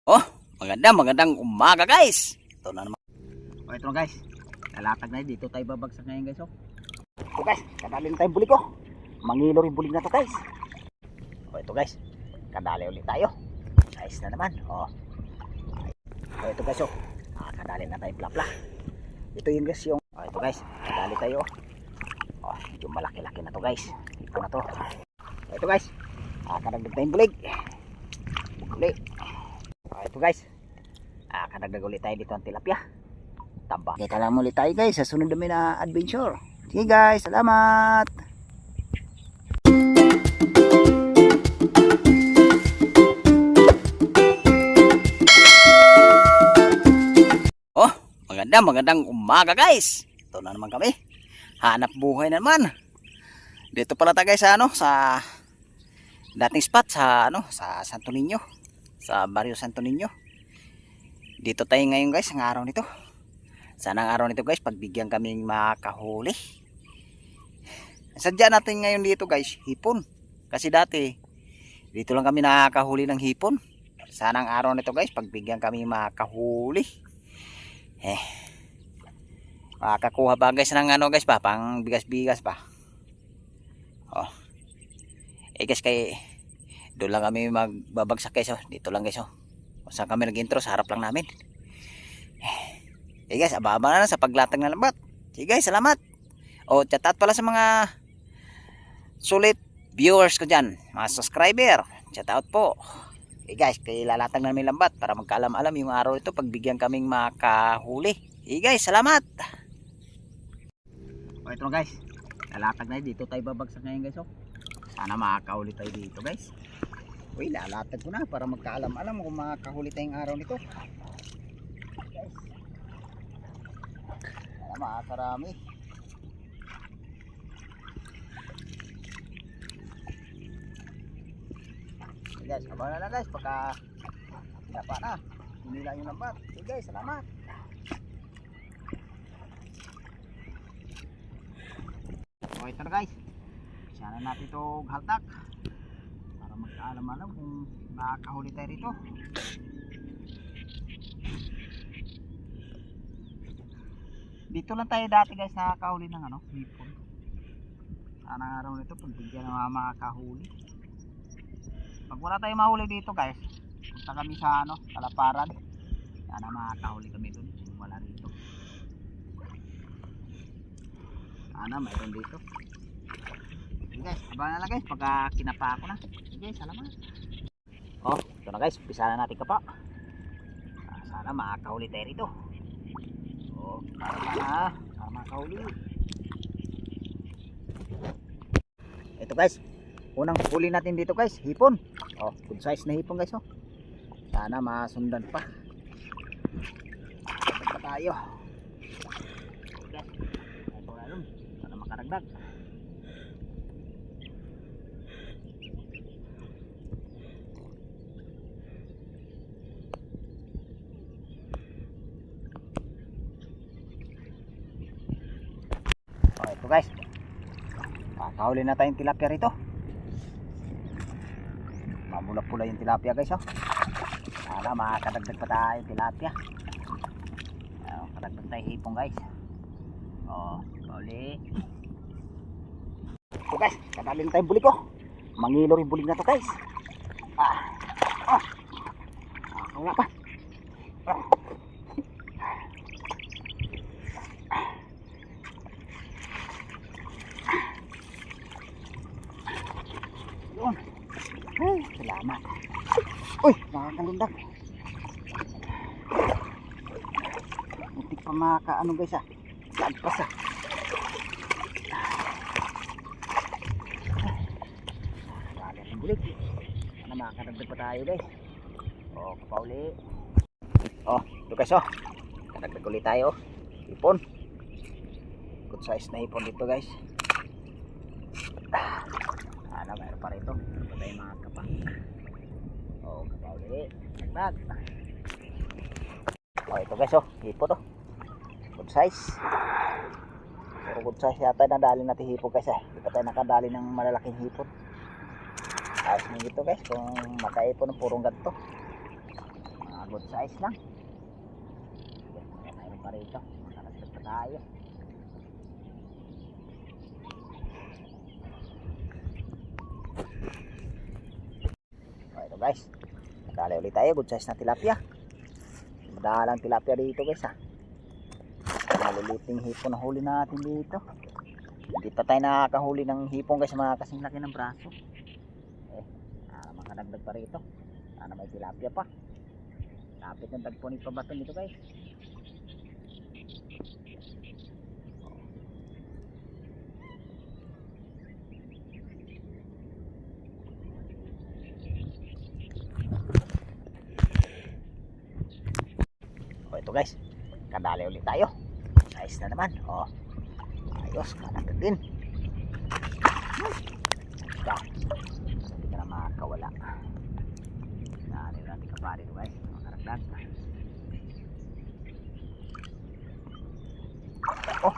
Oh, magandang umaga guys. Ito na naman. Oh, ito na guys. Lalatag na dito tayo babagsak ngayon guys. Oh. Ito guys, kadali na tayong bulig ko. Mangilor yung bulig na to guys. Oh, ito guys. Kadali ulit tayo. Size na naman. Oh. Oh, ito guys oh. Kadali na tayong plapla. Ito yung guys yung. Oh, ito guys. Kadali tayo. Oh, medyo malaki-laki na to guys. Ito na to. Oh, ito guys. Kadagdag tayong bulig. Bulig. Ito guys, kadagdag ulit tayo dito ang tilapia. Tamba. Kita lang ulit tayo guys sa sunod namin na adventure. Sige guys, salamat. Oh, magandang umaga guys. Ito na naman kami. Hanap buhay na naman. Dito pala tayo guys sa sa dating spot sa sa Santo Niño. Sa Barrio Santo Niño. Dito tayo ngayon guys, ang araw nito. Sana ang araw nito guys, pagbigyan kaming makahuli. Sadya natin ngayon dito guys, hipon. Kasi dati, dito lang kami nakakahuli ng hipon. Sana ang araw nito guys, pagbigyan kami makahuli. Makakuha ba guys ng guys pa, pang bigas-bigas pa. Oh. Guys kay doon lang kami magbabagsak guys. Dito lang guys. Kung saan kami nag-intro, sa harap lang namin. Guys, aba-aba na sa paglatag ng lambat. Sige guys, salamat. Shout out pala sa mga sulit viewers ko dyan, mga subscriber. Shout out po. Guys, kaya lalatag na namin lambat para magkaalam-alam yung araw ito pagbigyan kaming makahuli. Guys, salamat. Ito na guys, lalatag na dito tayo babagsak ngayon guys. Sana makakahuli tayo dito guys. Uy, lalatag ko na para magkaalam-alam kung makakahuli tayong araw nito. Guys. Sana makakarami. Guys, abangan na guys pagka pinapa na. Hinila yung lambat. Okay guys, salamat. Okay, ito na guys. Sana natin itong haltak para magkaalam-alam kung makakahuli tayo rito. Dito lang tayo dati guys nakakahuli ng hipon. Sana araw nito pagbigyan ng makakahuli. Pag wala tayong mahuli dito guys, punta kami sa Talaparan. Sana makakahuli kami dun kung wala rito. Sana mayroon dito. Guys, abangan na lang guys pagka kinapa ako na. Sige, salamat. Oh, ito na guys, umpisa na natin kapa. Sana makakahuli tayo rito. Oh, para makahuli. Ito guys, unang huli natin dito guys, hipon. Oh, good size na hipon guys. Oh, sana masundan pa. Ito pa tayo. Guys, ito na dun para makaragdag. Ito guys, kakahuli na tayong tilapia rito. Mamula-pula yung tilapia guys. Sana makakadagdag pa tayo tilapia. Kadagdag tayo hipong guys. Pauli. Ito guys, kadali na tayong bulig ko. Mangilor yung bulig na to guys. Wala pa. Ay, salamat. Uy, nakakalundag. Muntik pa makaano guys Lagpas Bagal ng bulig. Sana makakadagdag pa tayo guys. Kapauli. Ito guys kadagdag ulit tayo. Hipon. Good size na hipon dito guys. Sana mayroon pa rito. Ito tayo mga kapang. Kapauli. Nagdag. Ito guys hipo to. Good size. Pero good size yata nadali natin hipo guys Hindi pa tayo nakadali ng malalaking hipon. Ayos nyo dito guys kung makaipon ng purong ganito. good size lang. Mayroon pa rito. Nakasip pa tayo. Okay, ito guys. Nadali ulit tayo. Good size na tilapia. Madalang tilapia dito guys ha. Maliliting hipon na huli natin dito. Hindi pa tayo nakakahuli ng hipon guys. Mga kasing laki ng braso. Makadagdag pa rito. Sana may tilapia pa. Lapit ng tagpunin pa baton dito guys. O ito guys, kadali ulit tayo. Size na naman. O, ayos, kadagdag din. Ito, hindi ka na makakawala. Dali natin kapari ito guys. Makaragdag. Oh,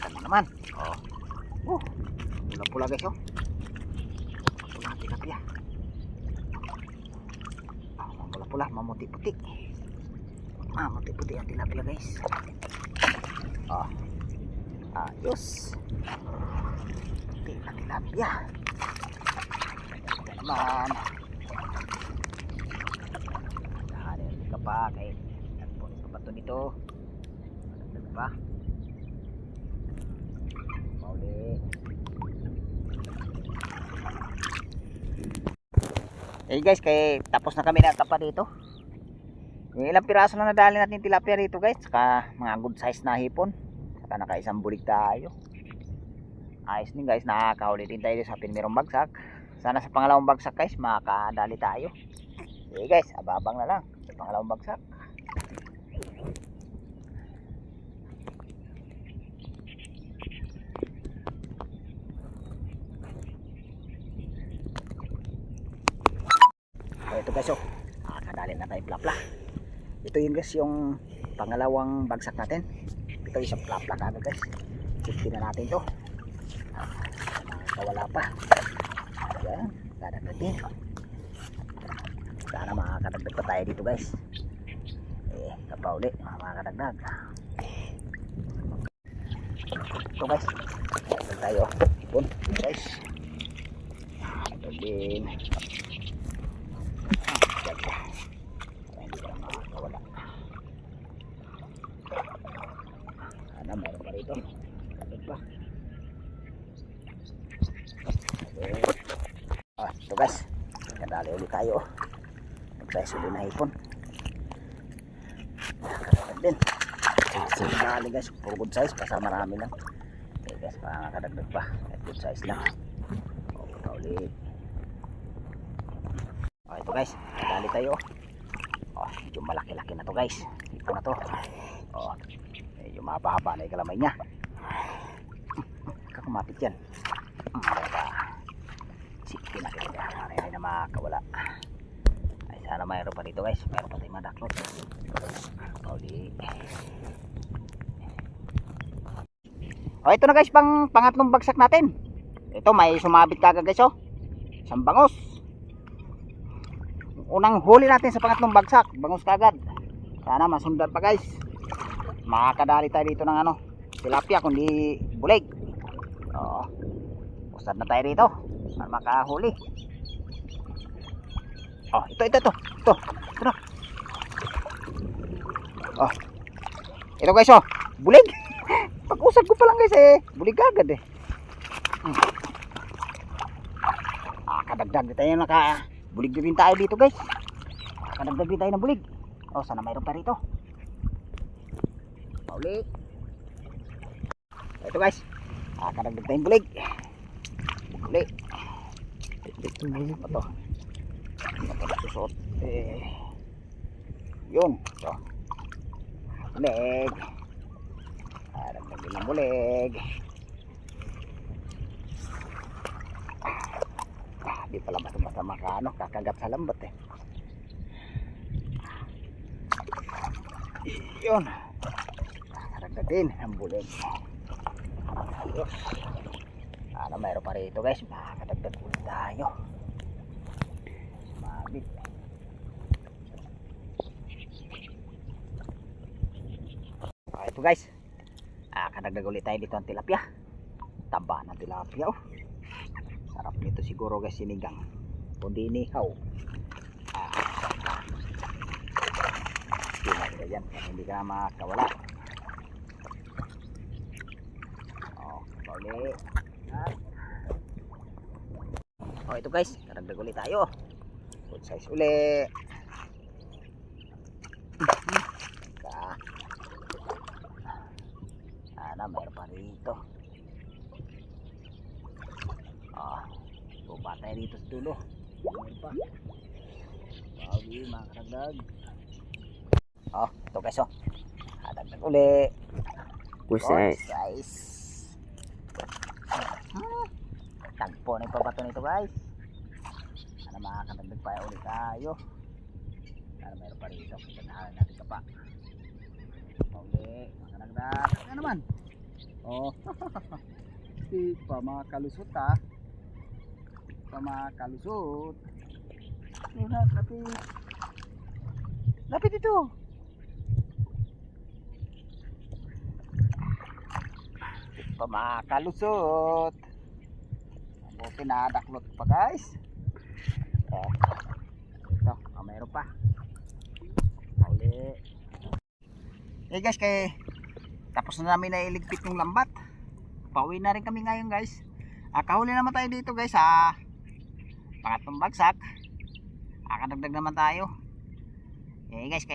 kadagdag naman. O, pula-pula guys o. Pula tilapia. Pula-pula, mamuti-puti. Mamuti-puti ang tilapia guys. Ayos. Puti na tilapia. Ito naman. Hindi ka pa kay nagpunin pa ba ito dito? Nagdag pa. Mauli. Eh guys, kay tapos na kami nakapa dito. Yung ilang piraso na nadali natin tilapia dito guys. Saka mga good size na hipon. Saka nakaisang bulig tayo. Ayos din guys, nakakahuli din tayo sa pinmerong bagsak. Sana sa pangalawang bagsak guys makakadali tayo. Okay guys, ababang na lang sa pangalawang bagsak. Ito guys oh, nakakadali na tayo plapla. Ito yung guys yung pangalawang bagsak natin. Ito isang plapla kagad guys. Sipin na natin to. Nakakawala pa. Ayan, dadagdatin. Sana makakadagdag pa tayo dito guys. Kapauli, makakadagdag. Ito guys, ito tayo. Ipon guys. Ito din. Mayroon pa rito. Kapit pa. Okay. Ito guys. Kadali ulit tayo. Mag-size ulit na hipon. Nakakadagdag din. Kadali guys. Puro good size. Basta marami lang. Okay guys. Makakadagdag pa. Good size lang. Okay pa ulit. Okay ito guys. Kadali tayo. Medyo malaki-laki na to guys. Hipon na to. Medyo mababa na yung kalamay niya. Kakumapit yan. Sipin na kita. Ay na makakawala. Ay sana mayroon pa dito guys. Mayroon pa tayong madaklot. Ito na guys, pangatlong bagsak natin. Ito may sumabit kagad guys oh. Isang bangos. Unang huli natin sa pangatlong bagsak. Bangos kagad. Sana masundan pa guys. Makakadali tayo dito ng tilapia kundi bulig. Usad na tayo rito para makahuli. Ito na. Ito guys bulig. Pag usad ko pa lang guys bulig agad kadagdag tayo bulig din tayo dito guys. Kadagdag din tayo ng bulig. Sana mayroon pa rito. Uli. Ito guys. Kadagdag tayong bulig. Uli. Ito. Susot. Yun. Ito. Bulig. Kadagdag din ng bulig. Di pala basta kakagat sa lambat Yun. Din ang bulig. Ayos. Sana mayroon pa rito guys. Makakadagdag ulit tayo. Mabit. ito guys. Kadagdag ulit tayo dito ang tilapia. Taba ng tilapia oh. Sarap nito siguro guys sinigang. Kundi inihaw. Yan, hindi ka na makawala. Uli. Ito guys, karagdag ulit tayo. Good size uli. Sana meron pa rito. Buba tayo dito sa dulo. Meron pa. Bawi mga karagdag. Ito guys dagdag uli. Good size. Tagpo na yung pabato nito guys. Sana makakadagdag pa ulit tayo. Sana meron pa rito. Tanahan natin ka pa. Uli. Makadagdag. Ano naman? Di pa makalusot Di pa makalusot. Lapit. Lapit ito. Pa makalusot. Buti nadaklot pa guys. Ito, mayroon pa. Uli. Guys, tapos na namin na iligpit yung lambat. Pauwi na rin kami ngayon guys. Kahuli naman tayo dito guys pangatlong bagsak. Kadagdag naman tayo. Guys,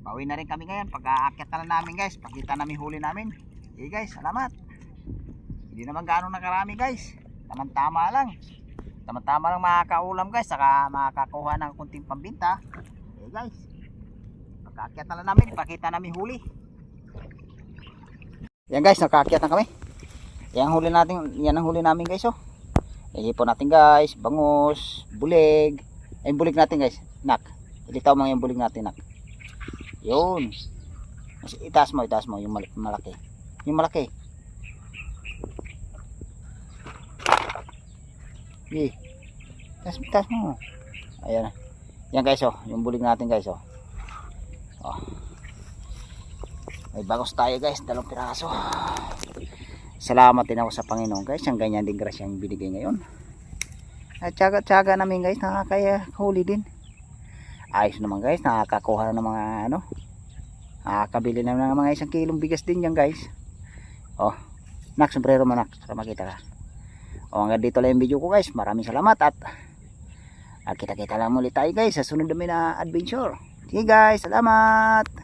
pauwi na rin kami ngayon. Pag-aakyat na lang namin guys, pakita namin huli namin. Guys, salamat. Hindi naman gaano nakarami guys. Tama-tama lang makakaulam guys. Saka makakakuha ng kunting pambinta. Guys, pagkaakyat na lang namin, ipakita namin huli. Yan guys, nakaakyat na kami. Yan ang huli namin guys Ihipon natin guys, bangus, bulig. Yung bulig natin guys, nak. Ilitaw mo yung bulig natin nak. Yun. Itaas mo yung malaki. Yung malaki. Taas mo. Ayan. Yan guys yung bulig natin guys May bagos tayo guys, 2 piraso. Salamat din ako sa Panginoon guys, ang ganyan din grasya yung binigay ngayon. At tsaga namin guys, nakakahuli din. Ayos naman guys, nakakakuha na ng mga nakakabili na ng mga 1 kilong bigas din yan guys. Nak, sombrero mo nak, para makita ka. Hanggang dito lang yung video ko guys. Maraming salamat at kita-kita lang ulit tayo guys sa sunod namin na adventure. Sige guys, salamat.